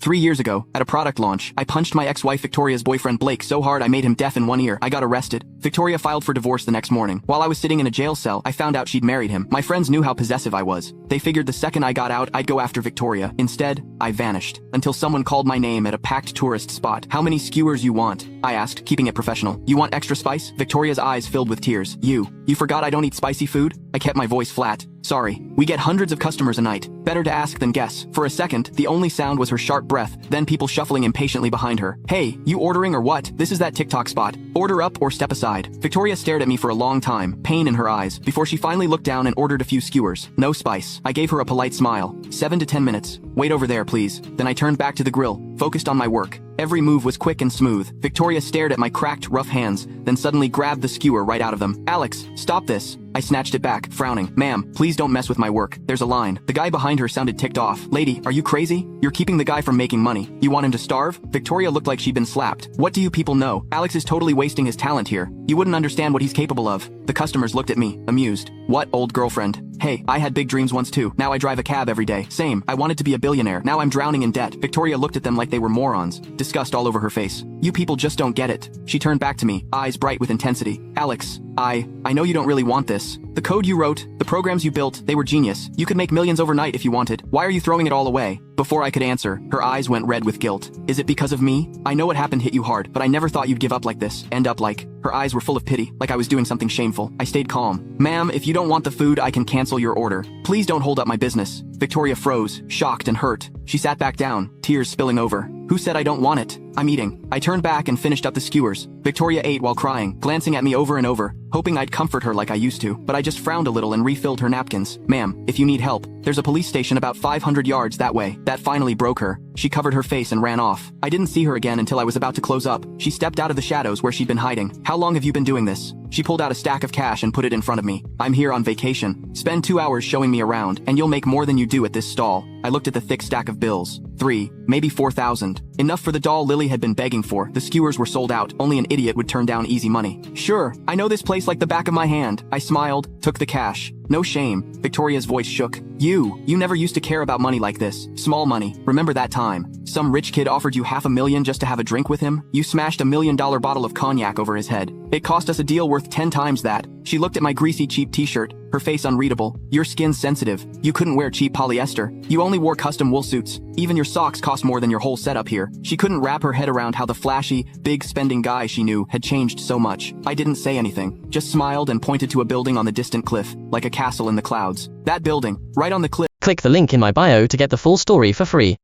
3 years ago, at a product launch, I punched my ex-wife Victoria's boyfriend Blake so hard I made him deaf in one ear. I got arrested. Victoria filed for divorce the next morning. While I was sitting in a jail cell, I found out she'd married him. My friends knew how possessive I was. They figured the second I got out, I'd go after Victoria. Instead, I vanished. Until someone called my name at a packed tourist spot. "How many skewers you want?" I asked, keeping it professional. "You want extra spice?" Victoria's eyes filled with tears. You forgot I don't eat spicy food?" I kept my voice flat. "Sorry. We get hundreds of customers a night. Better to ask than guess." For a second, the only sound was her sharp breath, then people shuffling impatiently behind her. "Hey, you ordering or what? This is that TikTok spot. Order up or step aside." Victoria stared at me for a long time, pain in her eyes, before she finally looked down and ordered a few skewers. No spice. I gave her a polite smile. 7 to 10 minutes. "Wait over there, please." Then I turned back to the grill, focused on my work. Every move was quick and smooth. Victoria stared at my cracked, rough hands, then suddenly grabbed the skewer right out of them. "Alex, stop this." I snatched it back, frowning. "Ma'am, please don't mess with my work. There's a line." The guy behind her sounded ticked off. "Lady, are you crazy? You're keeping the guy from making money. You want him to starve?" Victoria looked like she'd been slapped. "What do you people know? Alex is totally wasting his talent here. You wouldn't understand what he's capable of." The customers looked at me, amused. "What, old girlfriend? Hey, I had big dreams once too. Now I drive a cab every day. Same, I wanted to be a billionaire. Now I'm drowning in debt." Victoria looked at them like they were morons, disgust all over her face. "You people just don't get it." She turned back to me, eyes bright with intensity. "Alex, I know you don't really want this. The code you wrote, the programs you built, they were genius. You could make millions overnight if you wanted. Why are you throwing it all away?" Before I could answer, her eyes went red with guilt. "Is it because of me? I know what happened hit you hard, but I never thought you'd give up like this. End up like..." Her eyes were full of pity, like I was doing something shameful. I stayed calm. "Ma'am, if you don't want the food, I can cancel your order. Please don't hold up my business." Victoria froze, shocked and hurt. She sat back down, tears spilling over. "Who said I don't want it? I'm eating." I turned back and finished up the skewers. Victoria ate while crying, glancing at me over and over, hoping I'd comfort her like I used to, but I just frowned a little and refilled her napkins. "Ma'am, if you need help, there's a police station about 500 yards that way." That finally broke her. She covered her face and ran off. I didn't see her again until I was about to close up. She stepped out of the shadows where she'd been hiding. "How long have you been doing this?" She pulled out a stack of cash and put it in front of me. "I'm here on vacation. Spend 2 hours showing me around, and you'll make more than you do at this stall." I looked at the thick stack of bills. 3, maybe 4,000. Enough for the doll Lily had been begging for. The skewers were sold out. Only an idiot would turn down easy money. "Sure, I know this place like the back of my hand." I smiled, took the cash. "No shame." Victoria's voice shook. You never used to care about money like this. Small money. Remember that time? Some rich kid offered you $500,000 just to have a drink with him? You smashed $1 million bottle of cognac over his head. It cost us a deal worth 10 times that." She looked at my greasy cheap t-shirt, her face unreadable. "Your skin's sensitive. You couldn't wear cheap polyester. You only wore custom wool suits. Even your socks cost more than your whole setup here." She couldn't wrap her head around how the flashy, big spending guy she knew had changed so much. I didn't say anything, just smiled and pointed to a building on the distant cliff, like a castle in the clouds. That building, right on the cliff. Click the link in my bio to get the full story for free.